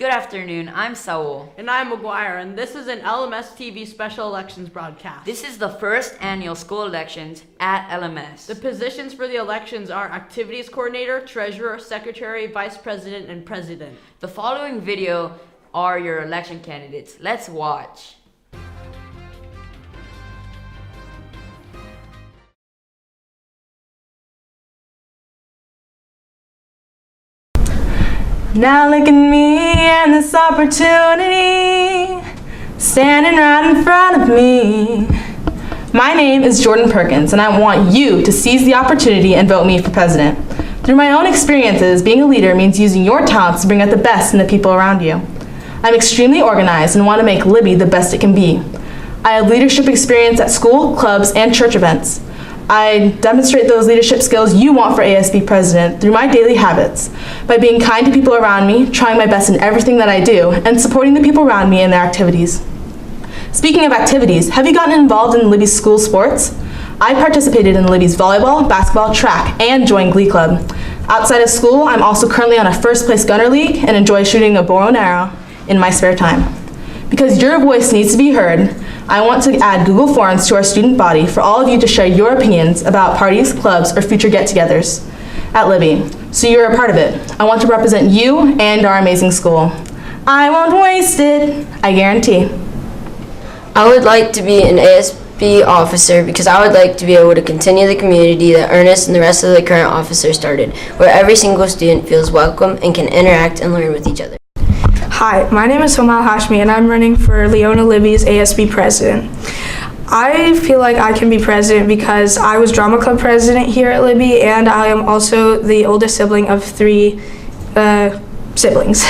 Good afternoon, I'm Saul. And I'm McGuire, and this is an LMS TV special elections broadcast. This is the first annual school elections at LMS. The positions for the elections are Activities Coordinator, Treasurer, Secretary, Vice President, and President. The following video are your election candidates. Let's watch. Now look at me and this opportunity standing right in front of me. My name is Jordan Perkins, and I want you to seize the opportunity and vote me for president. Through my own experiences, being a leader means using your talents to bring out the best in the people around you. I'm extremely organized and want to make Libby the best it can be. I have leadership experience at school, clubs, and church events. I demonstrate those leadership skills you want for ASB president through my daily habits, by being kind to people around me, trying my best in everything that I do, and supporting the people around me in their activities. Speaking of activities, have you gotten involved in Libby's school sports? I participated in Libby's volleyball, basketball, track, and joined Glee Club. Outside of school, I'm also currently on a first place gunner league and enjoy shooting a bow and arrow in my spare time. Because your voice needs to be heard, I want to add Google Forms to our student body for all of you to share your opinions about parties, clubs, or future get-togethers at Libby, so you're a part of it. I want to represent you and our amazing school. I won't waste it, I guarantee. I would like to be an ASB officer because I would like to be able to continue the community that Ernest and the rest of the current officers started, where every single student feels welcome and can interact and learn with each other. Hi, my name is Somal Hashmi, and I'm running for Leona Libby's ASB president. I feel like I can be president because I was drama club president here at Libby, and I am also the oldest sibling of 3 siblings.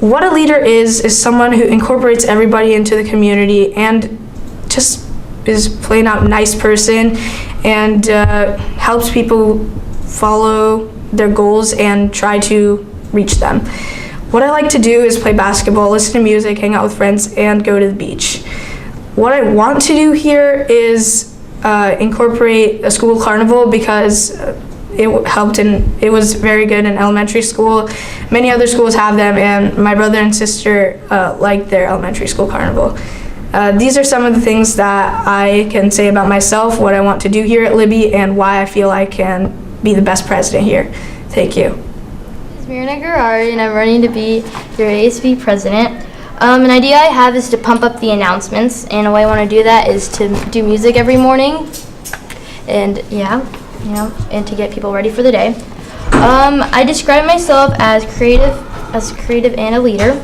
What a leader is someone who incorporates everybody into the community and just is plain out nice person and helps people follow their goals and try to reach them. What I like to do is play basketball, listen to music, hang out with friends, and go to the beach. What I want to do here is incorporate a school carnival because it helped and it was very good in elementary school. Many other schools have them, and my brother and sister like their elementary school carnival. These are some of the things that I can say about myself, what I want to do here at Libby, and why I feel I can be the best president here. Thank you. Mirna Garari, and I'm running to be your ASB president. An idea I have is to pump up the announcements, and the way I want to do that is to do music every morning, and and to get people ready for the day. I describe myself as creative and a leader.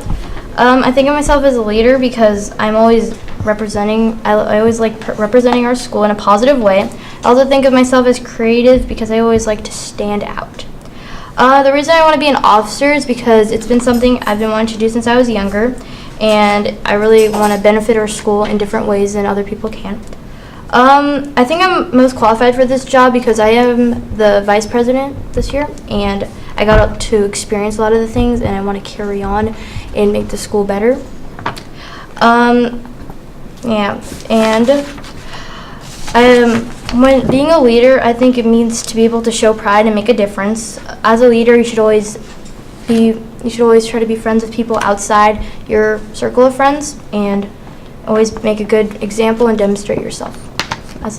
I think of myself as a leader because I'm always representing. I always like representing our school in a positive way. I also think of myself as creative because I always like to stand out. The reason I want to be an officer is because it's been something I've been wanting to do since I was younger, and I really want to benefit our school in different ways than other people can. I think I'm most qualified for this job because I am the vice president this year, and I got to experience a lot of the things, and I want to carry on and make the school better. When being a leader, I think it means to be able to show pride and make a difference. As a leader, you should always try to be friends with people outside your circle of friends, and always make a good example and demonstrate yourself. I'm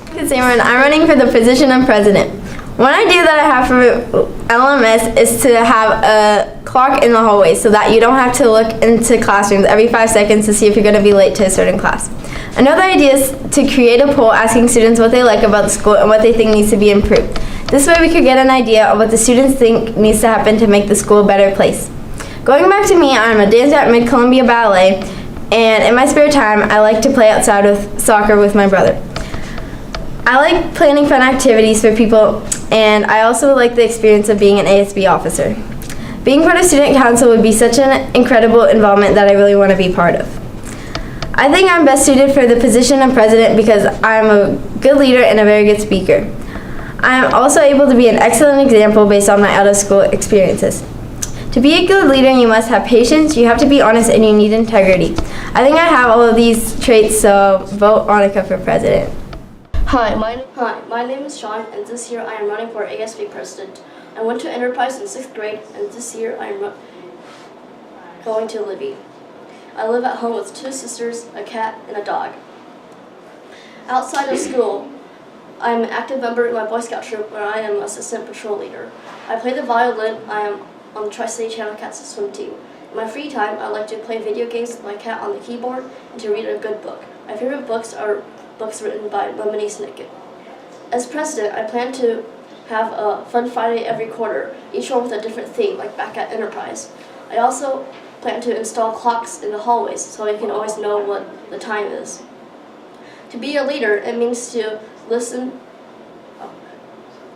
running for the position of president. One idea that I have for LMS is to have a clock in the hallway so that you don't have to look into classrooms every 5 seconds to see if you're going to be late to a certain class. Another idea is to create a poll asking students what they like about the school and what they think needs to be improved. This way we could get an idea of what the students think needs to happen to make the school a better place. Going back to me, I'm a dancer at Mid-Columbia Ballet, and in my spare time I like to play outside with soccer with my brother. I like planning fun activities for people, and I also like the experience of being an ASB officer. Being part of student council would be such an incredible involvement that I really want to be part of. I think I'm best suited for the position of president because I'm a good leader and a very good speaker. I'm also able to be an excellent example based on my out-of-school experiences. To be a good leader, you must have patience, you have to be honest, and you need integrity. I think I have all of these traits, so vote Annika for president. Hi, my name is Sean, and this year I am running for ASB president. I went to Enterprise in 6th grade, and this year I am going to Libby. I live at home with 2 sisters, a cat, and a dog. Outside of school, I'm an active member in my Boy Scout troop where I am assistant patrol leader. I play the violin. I am on the Tri-City Channel Cats swim team. In my free time, I like to play video games with my cat on the keyboard and to read a good book. My favorite books are books written by Lemony Snicket. As president, I plan to have a Fun Friday every quarter, each one with a different theme, like back at Enterprise. I also plan to install clocks in the hallways so I can always know what the time is. To be a leader, it means to listen.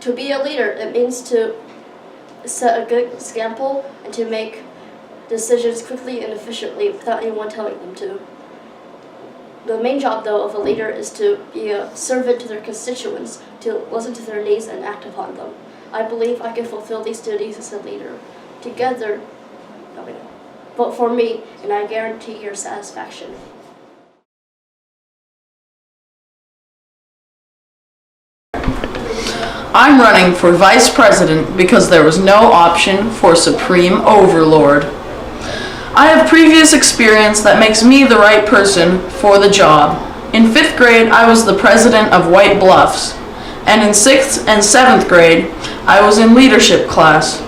To be a leader, it means to set a good example and to make decisions quickly and efficiently without anyone telling them to. The main job, though, of a leader is to be a servant to their constituents, to listen to their needs and act upon them. I believe I can fulfill these duties as a leader. Together, vote for me, and I guarantee your satisfaction. I'm running for vice president because there was no option for supreme overlord. I have previous experience that makes me the right person for the job. In 5th grade, I was the president of White Bluffs, and in 6th and 7th grade, I was in leadership class.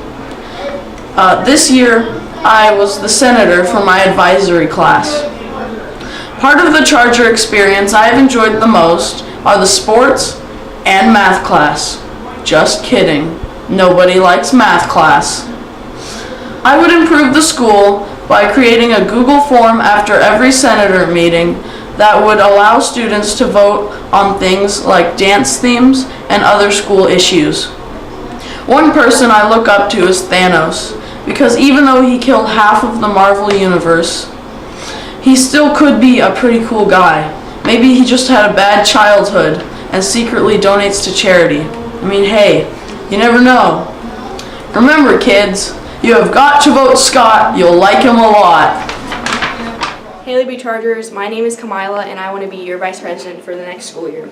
This year, I was the senator for my advisory class. Part of the Charger experience I have enjoyed the most are the sports and math class. Just kidding. Nobody likes math class. I would improve the school by creating a Google form after every senator meeting that would allow students to vote on things like dance themes and other school issues. One person I look up to is Thanos, because even though he killed half of the Marvel universe, he still could be a pretty cool guy. Maybe he just had a bad childhood and secretly donates to charity. I mean, hey, you never know. Remember, kids, you have got to vote Scott. You'll like him a lot. Hey Libby Chargers, my name is Kamila and I want to be your vice president for the next school year.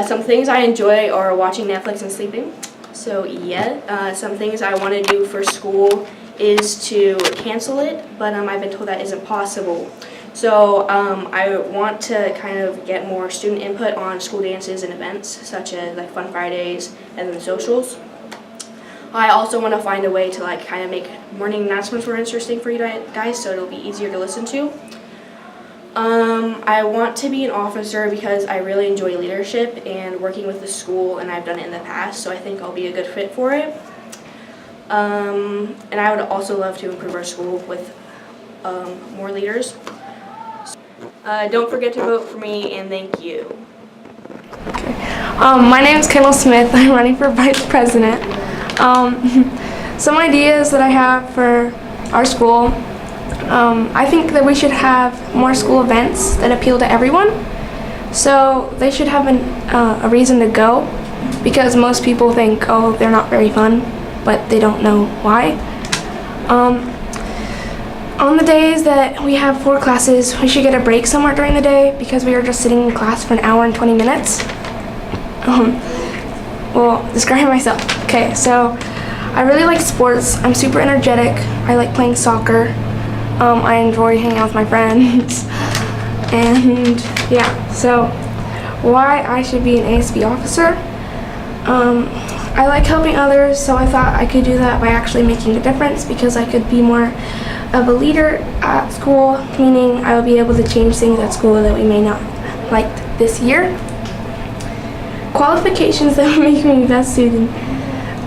Some things I enjoy are watching Netflix and sleeping. So yeah, some things I want to do for school is to cancel it, but I've been told that isn't possible. So I want to kind of get more student input on school dances and events, such as like Fun Fridays and then socials. I also want to find a way to like kind of make morning announcements more interesting for you guys, so it'll be easier to listen to. I want to be an officer because I really enjoy leadership and working with the school, and I've done it in the past, so I think I'll be a good fit for it. And I would also love to improve our school with more leaders. Don't forget to vote for me, and thank you. Okay. My name is Kendall Smith. I'm running for vice president. Some ideas that I have for our school. I think that we should have more school events that appeal to everyone. So they should have a reason to go, because most people think, oh, they're not very fun, but they don't know why. On the days that we have 4 classes, we should get a break somewhere during the day, because we are just sitting in class for an hour and 20 minutes. Well, describe myself. Okay, so I really like sports. I'm super energetic. I like playing soccer. I enjoy hanging out with my friends. And yeah, so why I should be an ASB officer? I like helping others, so I thought I could do that by actually making a difference, because I could be more of a leader at school, meaning I will be able to change things at school that we may not like this year. Qualifications that would make me best suited.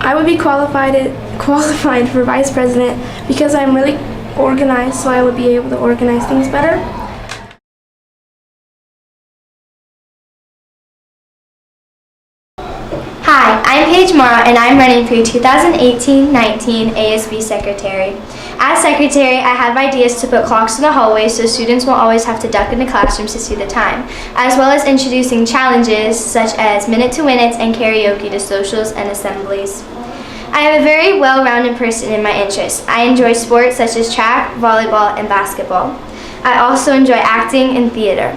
I would be qualified for vice president because I'm really organized, so I would be able to organize things better. Hi, I'm Paige Morrow and I'm running for 2018-19 ASB Secretary. As Secretary, I have ideas to put clocks in the hallways so students won't always have to duck into classrooms to see the time, as well as introducing challenges such as minute to win-its and karaoke to socials and assemblies. I am a very well-rounded person in my interests. I enjoy sports such as track, volleyball, and basketball. I also enjoy acting and theater.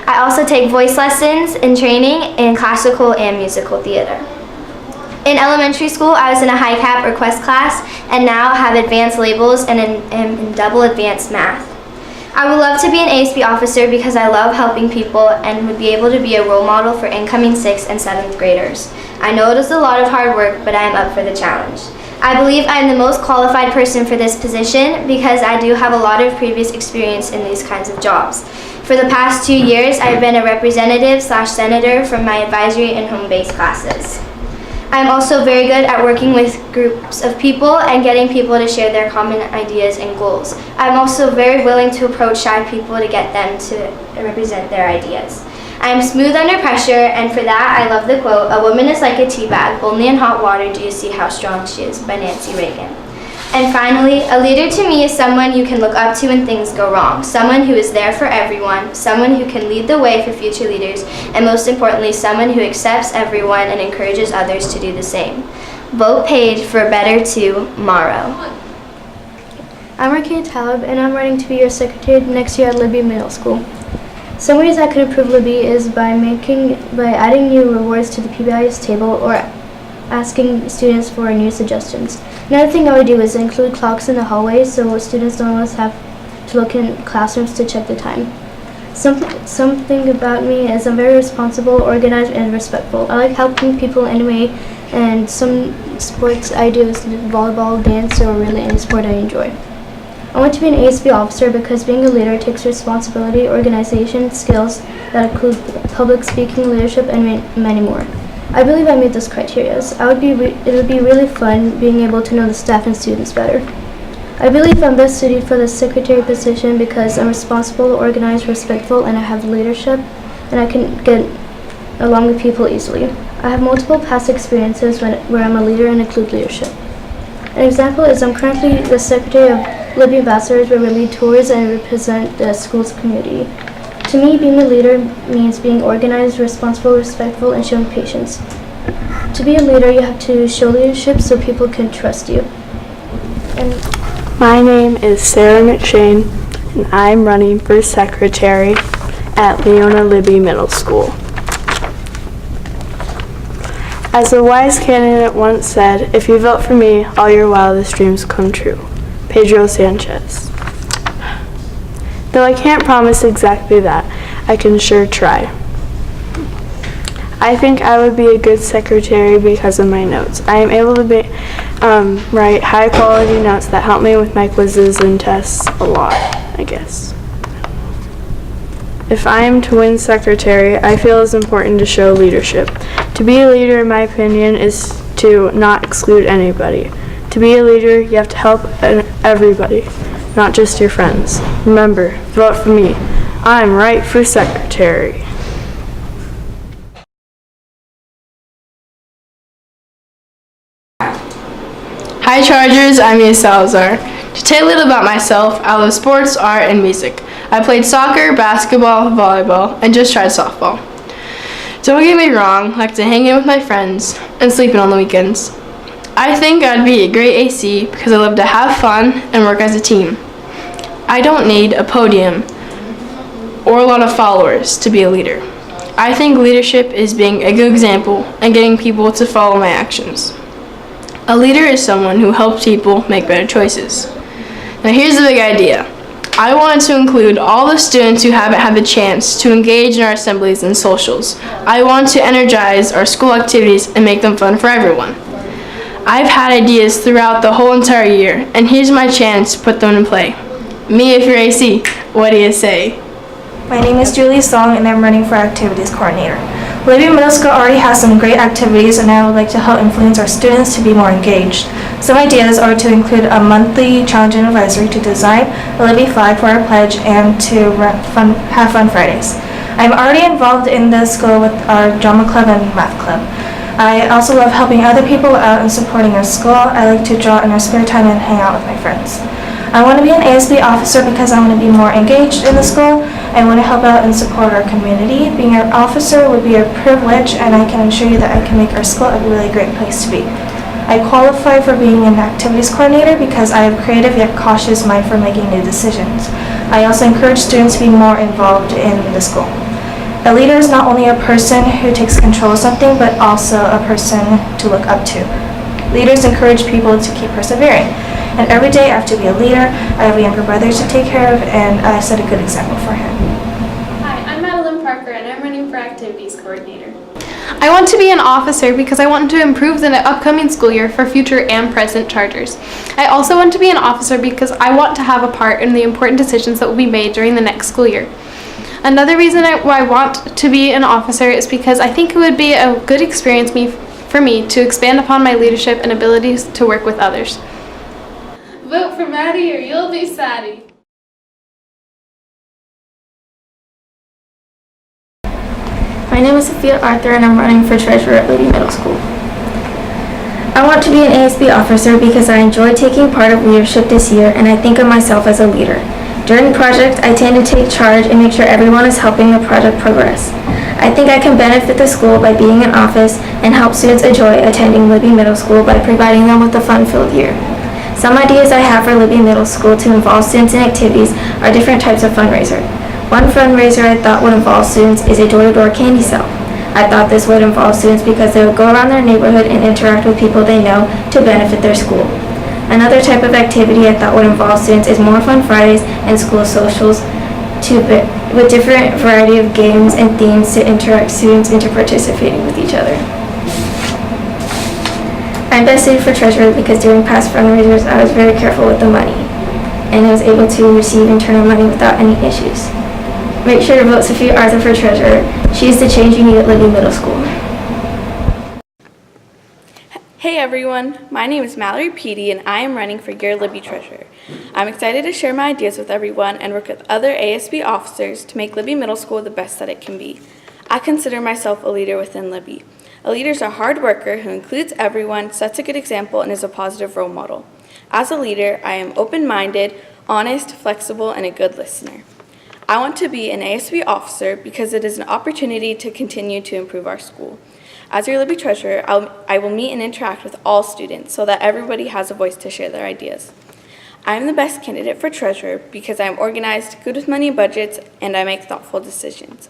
I also take voice lessons and training in classical and musical theater. In elementary school, I was in a high cap or quest class and now have advanced labels and am in double advanced math. I would love to be an ASB officer because I love helping people and would be able to be a role model for incoming 6th and 7th graders. I know it is a lot of hard work, but I am up for the challenge. I believe I am the most qualified person for this position because I do have a lot of previous experience in these kinds of jobs. For the past 2 years, I've been a representative/senator from my advisory and home-based classes. I'm also very good at working with groups of people and getting people to share their common ideas and goals. I'm also very willing to approach shy people to get them to represent their ideas. I'm smooth under pressure, and for that I love the quote, "A woman is like a tea bag, only in hot water do you see how strong she is," by Nancy Reagan. And finally, a leader to me is someone you can look up to when things go wrong, someone who is there for everyone, someone who can lead the way for future leaders, and most importantly, someone who accepts everyone and encourages others to do the same. Vote Paige for a better tomorrow. I'm Rakeen Talib, and I'm running to be your secretary next year at Libby Middle School. Some ways I could improve Libby is by adding new rewards to the PBIS table or asking students for new suggestions. Another thing I would do is include clocks in the hallways so students don't always have to look in classrooms to check the time. Something about me is I'm very responsible, organized, and respectful. I like helping people anyway, and some sports I do is volleyball, dance, or really any sport I enjoy. I want to be an ASB officer because being a leader takes responsibility, organization, skills that include public speaking, leadership, and many more. I believe I meet those criteria. It would be really fun being able to know the staff and students better. I believe I'm best suited for the secretary position because I'm responsible, organized, respectful, and I have leadership, and I can get along with people easily. I have multiple past experiences where I'm a leader and include leadership. An example is I'm currently the secretary of Libby Ambassadors, where we lead tours and represent the school's community. To me, being a leader means being organized, responsible, respectful, and showing patience. To be a leader, you have to show leadership so people can trust you. My name is Sarah McShane, and I'm running for secretary at Leona Libby Middle School. As a wise candidate once said, "If you vote for me, all your wildest dreams come true." Pedro Sanchez. Though I can't promise exactly that, I can sure try. I think I would be a good secretary because of my notes. I am able to write high quality notes that help me with my quizzes and tests a lot, I guess. If I am to win secretary, I feel it's important to show leadership. To be a leader, in my opinion, is to not exclude anybody. To be a leader, you have to help everybody, not just your friends. Remember, vote for me. I'm right for secretary. Hi Chargers, I'm Mia Salazar. To tell you a little about myself, I love sports, art, and music. I played soccer, basketball, volleyball, and just tried softball. Don't get me wrong, I like to hang in with my friends and sleep in on the weekends. I think I'd be a great AC because I love to have fun and work as a team. I don't need a podium or a lot of followers to be a leader. I think leadership is being a good example and getting people to follow my actions. A leader is someone who helps people make better choices. Now here's the big idea. I wanted to include all the students who haven't had the chance to engage in our assemblies and socials. I want to energize our school activities and make them fun for everyone. I've had ideas throughout the whole entire year, and here's my chance to put them in play. Me, if you're AC, what do you say? My name is Julie Song, and I'm running for Activities Coordinator. Libby Middle School already has some great activities, and I would like to help influence our students to be more engaged. Some ideas are to include a monthly challenge and advisory, to design a Libby flag for our pledge, and to have fun Fridays. I'm already involved in the school with our drama club and math club. I also love helping other people out and supporting our school. I like to draw in our spare time and hang out with my friends. I want to be an ASB officer because I want to be more engaged in the school. I want to help out and support our community. Being an officer would be a privilege, and I can assure you that I can make our school a really great place to be. I qualify for being an activities coordinator because I have a creative yet cautious mind for making new decisions. I also encourage students to be more involved in the school. A leader is not only a person who takes control of something, but also a person to look up to. Leaders encourage people to keep persevering. And every day I have to be a leader. I have younger brothers to take care of, and I set a good example for him. Hi, I'm Madeline Parker, and I'm running for Activities Coordinator. I want to be an officer because I want to improve the upcoming school year for future and present Chargers. I also want to be an officer because I want to have a part in the important decisions that will be made during the next school year. Another reason why I want to be an officer is because I think it would be a good experience for me to expand upon my leadership and abilities to work with others. Vote for Maddie or you'll be Sadie. My name is Sophia Arthur and I'm running for treasurer at Libby Middle School. I want to be an ASB officer because I enjoy taking part of leadership this year and I think of myself as a leader. During projects, I tend to take charge and make sure everyone is helping the project progress. I think I can benefit the school by being in office and help students enjoy attending Libby Middle School by providing them with a fun-filled year. Some ideas I have for Libby Middle School to involve students in activities are different types of fundraiser. One fundraiser I thought would involve students is a door-to-door candy sell. I thought this would involve students because they would go around their neighborhood and interact with people they know to benefit their school. Another type of activity I thought would involve students is More Fun Fridays and school socials with different variety of games and themes to interact students into participating with each other. I'm best suited for treasurer because during past fundraisers I was very careful with the money and I was able to receive and turn in money without any issues. Make sure to vote Sophia Arthur for treasurer. She is the change you need at Libby Middle School. Hey everyone, my name is Mallory Peaty and I am running for your Libby Treasurer. I'm excited to share my ideas with everyone and work with other ASB officers to make Libby Middle School the best that it can be. I consider myself a leader within Libby. A leader is a hard worker who includes everyone, sets a good example, and is a positive role model. As a leader, I am open-minded, honest, flexible, and a good listener. I want to be an ASB officer because it is an opportunity to continue to improve our school. As your Libby Treasurer, I will meet and interact with all students so that everybody has a voice to share their ideas. I am the best candidate for treasurer because I am organized, good with money and budgets, and I make thoughtful decisions.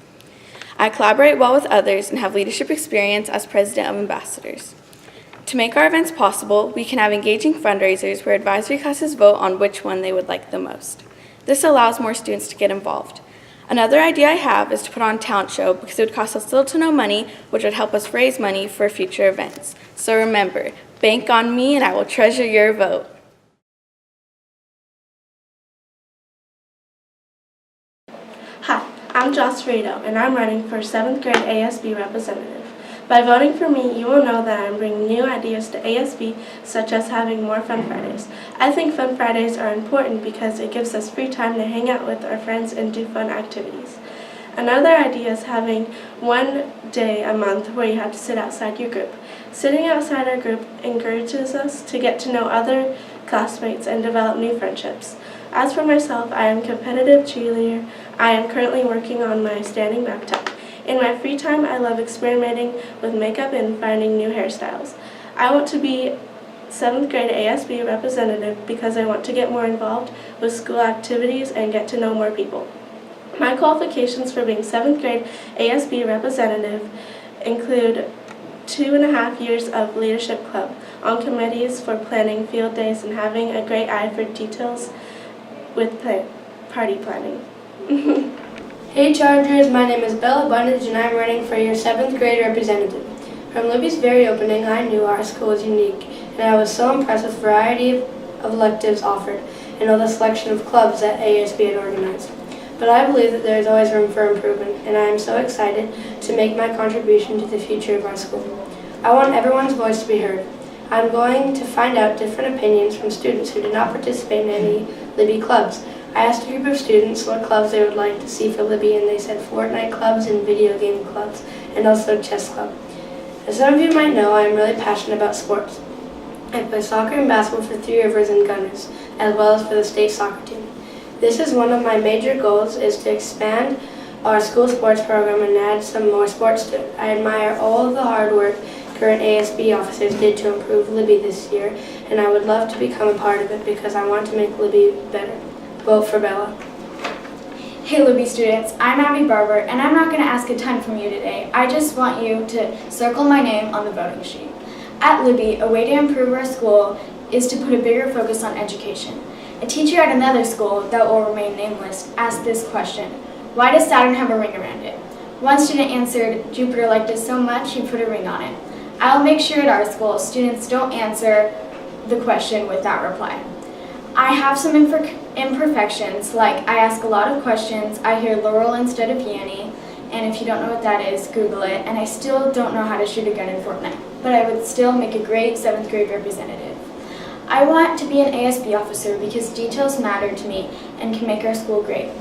I collaborate well with others and have leadership experience as president of ambassadors. To make our events possible, we can have engaging fundraisers where advisory classes vote on which one they would like the most. This allows more students to get involved. Another idea I have is to put on a talent show because it would cost us little to no money, which would help us raise money for future events. So remember, bank on me and I will treasure your vote. Hi, I'm Joss Rado and I'm running for 7th grade ASB representative. By voting for me, you will know that I'm bringing new ideas to ASB, such as having more Fun Fridays. I think Fun Fridays are important because it gives us free time to hang out with our friends and do fun activities. Another idea is having one day a month where you have to sit outside your group. Sitting outside our group encourages us to get to know other classmates and develop new friendships. As for myself, I am a competitive cheerleader. I am currently working on my standing back tuck. In my free time, I love experimenting with makeup and finding new hairstyles. I want to be 7th grade ASB representative because I want to get more involved with school activities and get to know more people. My qualifications for being 7th grade ASB representative include 2.5 years of leadership club, on committees for planning field days, and having a great eye for details with party planning. Hey Chargers, my name is Bella Bundage and I'm running for your 7th grade representative. From Libby's very opening, I knew our school was unique, and I was so impressed with the variety of electives offered and all the selection of clubs that ASB had organized. But I believe that there is always room for improvement, and I am so excited to make my contribution to the future of our school. I want everyone's voice to be heard. I'm going to find out different opinions from students who did not participate in any Libby clubs. I asked a group of students what clubs they would like to see for Libby, and they said Fortnite clubs and video game clubs, and also chess club. As some of you might know, I am really passionate about sports. I play soccer and basketball for Three Rivers and Gunners, as well as for the state soccer team. This is one of my major goals, is to expand our school sports program and add some more sports to it. I admire all of the hard work current ASB officers did to improve Libby this year, and I would love to become a part of it because I want to make Libby better. Vote for Bella. Hey Libby students, I'm Abby Barber, and I'm not going to ask a ton from you today. I just want you to circle my name on the voting sheet. At Libby, a way to improve our school is to put a bigger focus on education. A teacher at another school that will remain nameless asked this question: why does Saturn have a ring around it? One student answered, Jupiter liked it so much he put a ring on it. I'll make sure at our school students don't answer the question with that reply. I have some imperfections, like I ask a lot of questions, I hear Laurel instead of Yanny, and if you don't know what that is, Google it, and I still don't know how to shoot a gun in Fortnite, but I would still make a great 7th grade representative. I want to be an ASB officer because details matter to me and can make our school great.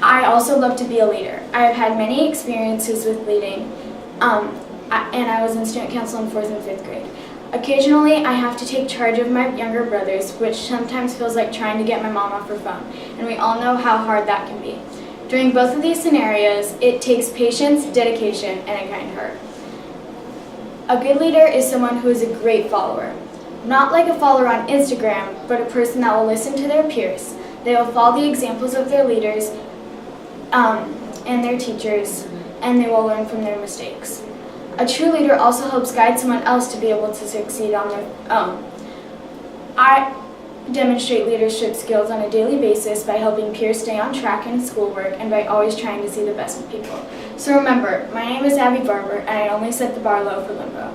I also love to be a leader. I have had many experiences with leading, and I was in student council in 4th and 5th grade. Occasionally, I have to take charge of my younger brothers, which sometimes feels like trying to get my mom off her phone, and we all know how hard that can be. During both of these scenarios, it takes patience, dedication, and a kind heart. A good leader is someone who is a great follower. Not like a follower on Instagram, but a person that will listen to their peers. They will follow the examples of their leaders and their teachers, and they will learn from their mistakes. A true leader also helps guide someone else to be able to succeed on their own. I demonstrate leadership skills on a daily basis by helping peers stay on track in schoolwork and by always trying to see the best in people. So remember, my name is Abby Barber, and I only set the bar low for limbo.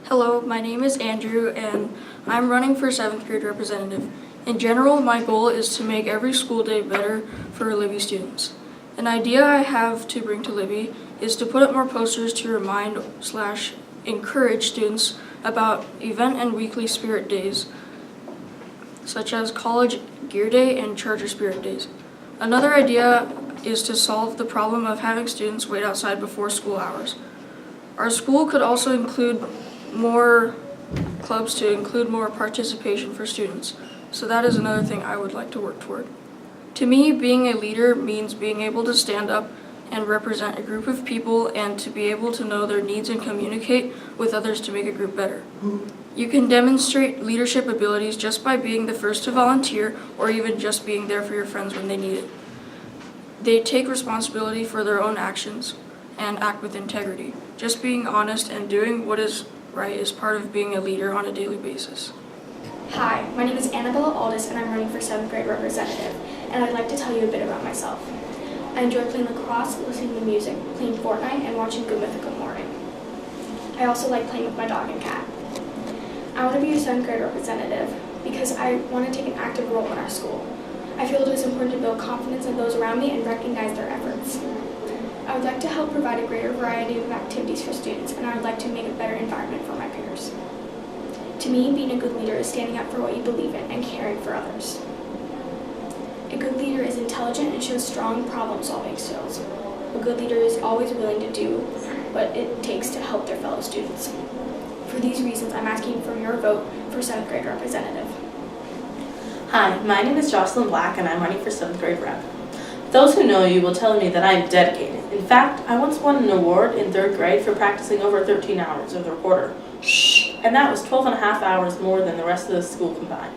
Hello, my name is Andrew, and I'm running for 7th grade representative. In general, my goal is to make every school day better for Libby students. An idea I have to bring to Libby is to put up more posters to remind/encourage students about event and weekly spirit days, such as College Gear Day and Charger Spirit Days. Another idea is to solve the problem of having students wait outside before school hours. Our school could also include more clubs to include more participation for students, so that is another thing I would like to work toward. To me, being a leader means being able to stand up and represent a group of people and to be able to know their needs and communicate with others to make a group better. You can demonstrate leadership abilities just by being the first to volunteer or even just being there for your friends when they need it. They take responsibility for their own actions and act with integrity. Just being honest and doing what is right is part of being a leader on a daily basis. Hi, my name is Annabella Aldis and I'm running for 7th grade representative, and I'd like to tell you a bit about myself. I enjoy playing lacrosse, listening to music, playing Fortnite, and watching Good Mythical Morning. I also like playing with my dog and cat. I want to be a 7th grade representative because I want to take an active role in our school. I feel it is important to build confidence in those around me and recognize their efforts. I would like to help provide a greater variety of activities for students, and I would like to make a better environment for my peers. To me, being a good leader is standing up for what you believe in and caring for others. A good leader is intelligent and shows strong problem-solving skills. A good leader is always willing to do what it takes to help their fellow students. For these reasons, I'm asking for your vote for 7th grade representative. Hi, my name is Jocelyn Black and I'm running for 7th grade rep. Those who know you will tell me that I am dedicated. In fact, I once won an award in 3rd grade for practicing over 13 hours of the recorder. And that was 12 and a half hours more than the rest of the school combined.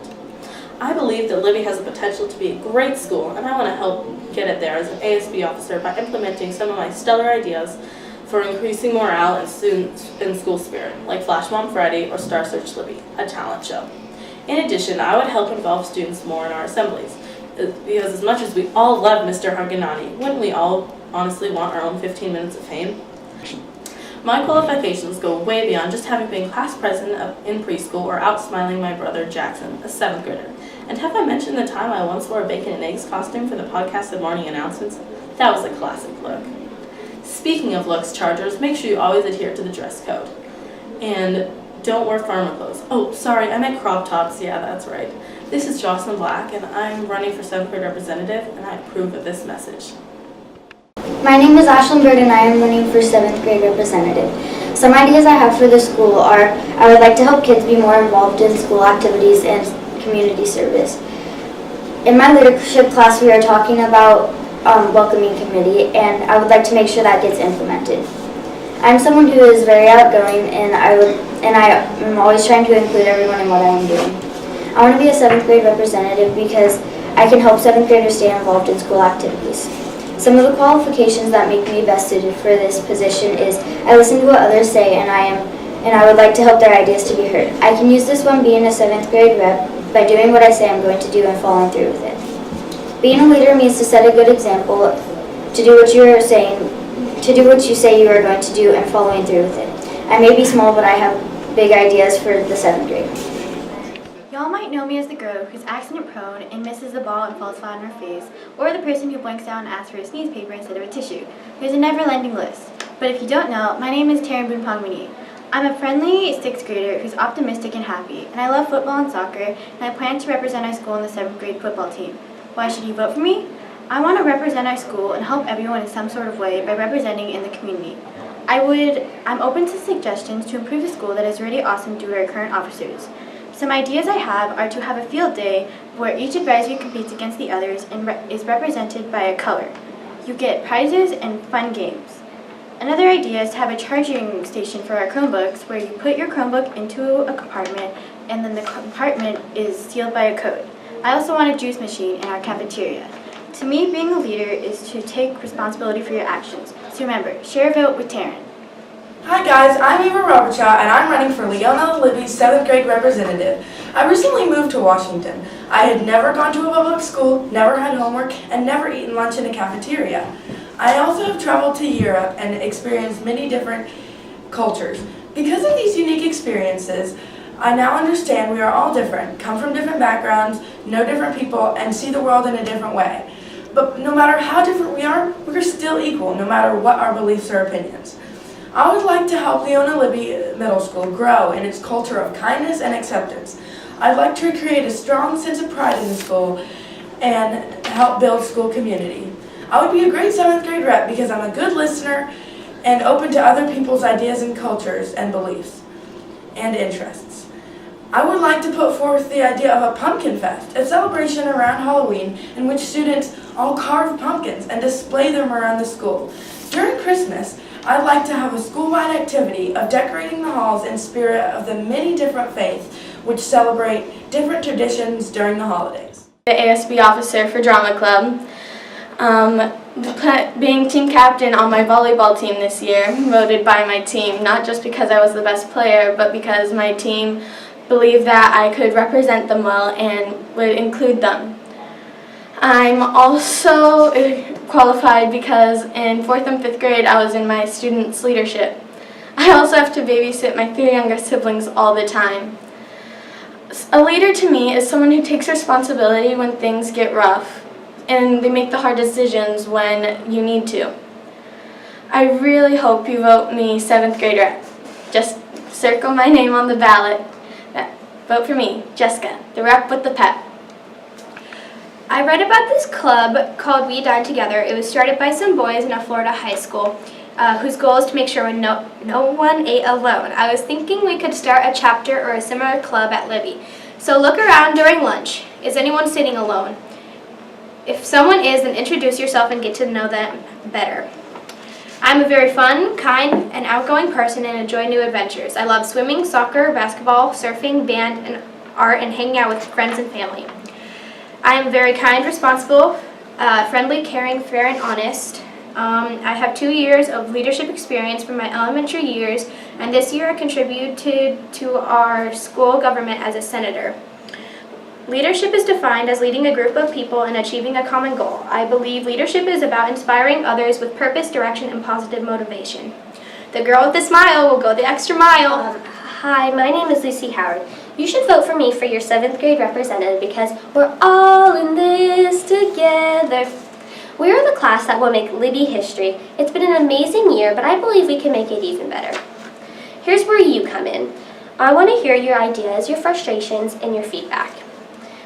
I believe that Libby has the potential to be a great school, and I want to help get it there as an ASB officer by implementing some of my stellar ideas for increasing morale and students in school spirit, like Flash Mom Friday or Star Search Libby, a talent show. In addition, I would help involve students more in our assemblies, because as much as we all love Mr. Harganani, wouldn't we all honestly want our own 15 minutes of fame? My qualifications go way beyond just having been class president in preschool or out smiling my brother Jackson, a 7th grader. And have I mentioned the time I once wore a bacon and eggs costume for the podcasted morning announcements? That was a classic look. Speaking of looks, Chargers, make sure you always adhere to the dress code. And don't wear farmer clothes. Oh, sorry, I meant crop tops. Yeah, that's right. This is Jocelyn Black, and I'm running for 7th grade representative, and I approve of this message. My name is Ashlyn Bird and I am running for 7th grade representative. Some ideas I have for the school are I would like to help kids be more involved in school activities and community service. In my leadership class we are talking about welcoming committee, and I would like to make sure that gets implemented. I'm someone who is very outgoing and I am always trying to include everyone in what I am doing. I want to be a 7th grade representative because I can help 7th graders stay involved in school activities. Some of the qualifications that make me best suited for this position is I listen to what others say and I would like to help their ideas to be heard. I can use this when being a 7th grade rep by doing what I say I'm going to do and following through with it. Being a leader means to set a good example, to do what you say you are going to do and following through with it. I may be small, but I have big ideas for the 7th grade. Y'all might know me as the girl who's accident prone and misses the ball and falls flat on her face, or the person who blinks out and asks for a sneeze paper instead of a tissue. There's a never-ending list. But if you don't know, my name is Taryn Boonpongmini. I'm a friendly 6th grader who's optimistic and happy, and I love football and soccer, and I plan to represent our school in the 7th grade football team. Why should you vote for me? I want to represent our school and help everyone in some sort of way by representing in the community. I'm open to suggestions to improve the school that is really awesome due to our current officers. Some ideas I have are to have a field day where each advisory competes against the others and is represented by a color. You get prizes and fun games. Another idea is to have a charging station for our Chromebooks where you put your Chromebook into a compartment and then the compartment is sealed by a code. I also want a juice machine in our cafeteria. To me, being a leader is to take responsibility for your actions. So remember, share a vote with Taryn. Hi guys, I'm Eva Robertshaw and I'm running for Leona Libby's 7th grade representative. I recently moved to Washington. I had never gone to a public school, never had homework, and never eaten lunch in a cafeteria. I also have traveled to Europe and experienced many different cultures. Because of these unique experiences, I now understand we are all different, come from different backgrounds, know different people, and see the world in a different way. But no matter how different we are, we're still equal, no matter what our beliefs or opinions. I would like to help Leona Libby Middle School grow in its culture of kindness and acceptance. I'd like to create a strong sense of pride in the school and help build school community. I would be a great 7th grade rep because I'm a good listener and open to other people's ideas and cultures and beliefs and interests. I would like to put forth the idea of a pumpkin fest, a celebration around Halloween in which students all carve pumpkins and display them around the school. During Christmas, I'd like to have a school-wide activity of decorating the halls in spirit of the many different faiths which celebrate different traditions during the holidays. The ASB officer for Drama Club. Being team captain on my volleyball team this year, voted by my team, not just because I was the best player, but because my team believed that I could represent them well and would include them. I'm also qualified because in 4th and 5th grade I was in my students' leadership. I also have to babysit my 3 younger siblings all the time. A leader to me is someone who takes responsibility when things get rough and they make the hard decisions when you need to. I really hope you vote me 7th grade rep. Just circle my name on the ballot. Vote for me, Jessica, the rep with the pep. I read about this club called We Dine Together. It was started by some boys in a Florida high school whose goal is to make sure no one ate alone. I was thinking we could start a chapter or a similar club at Libby. So look around during lunch. Is anyone sitting alone? If someone is, then introduce yourself and get to know them better. I'm a very fun, kind, and outgoing person and enjoy new adventures. I love swimming, soccer, basketball, surfing, band, and art, and hanging out with friends and family. I am very kind, responsible, friendly, caring, fair, and honest. I have 2 years of leadership experience from my elementary years, and this year I contributed to our school government as a senator. Leadership is defined as leading a group of people in achieving a common goal. I believe leadership is about inspiring others with purpose, direction, and positive motivation. The girl with the smile will go the extra mile. Hi, my name is Lucy Howard. You should vote for me for your 7th grade representative because we're all in this together. We are the class that will make Libby history. It's been an amazing year, but I believe we can make it even better. Here's where you come in. I want to hear your ideas, your frustrations, and your feedback.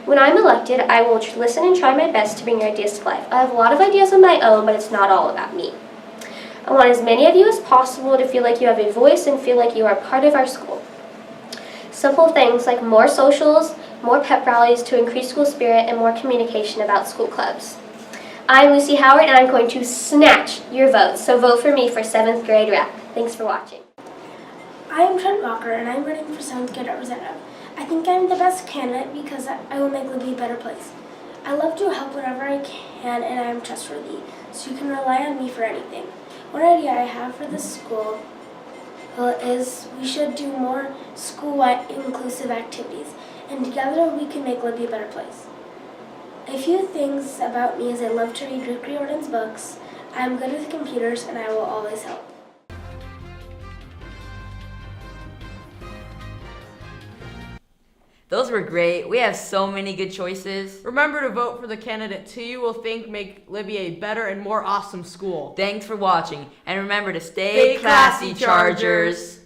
When I'm elected, I will listen and try my best to bring your ideas to life. I have a lot of ideas of my own, but it's not all about me. I want as many of you as possible to feel like you have a voice and feel like you are part of our school. Simple things like more socials, more pep rallies to increase school spirit, and more communication about school clubs. I'm Lucy Howard, and I'm going to snatch your votes, so vote for me for 7th grade rep. Thanks for watching. I am Trent Walker, and I'm running for 7th grade representative. I think I'm the best candidate because I will make Libby a better place. I love to help whenever I can, and I'm trustworthy, so you can rely on me for anything. One idea I have for the school is we should do more school-wide inclusive activities, and together we can make Libby a better place. A few things about me is I love to read Rick Riordan's books, I'm good with computers, and I will always help. Those were great. We have so many good choices. Remember to vote for the candidates who you will think make Libby a better and more awesome school. Thanks for watching, and remember to stay classy, Chargers.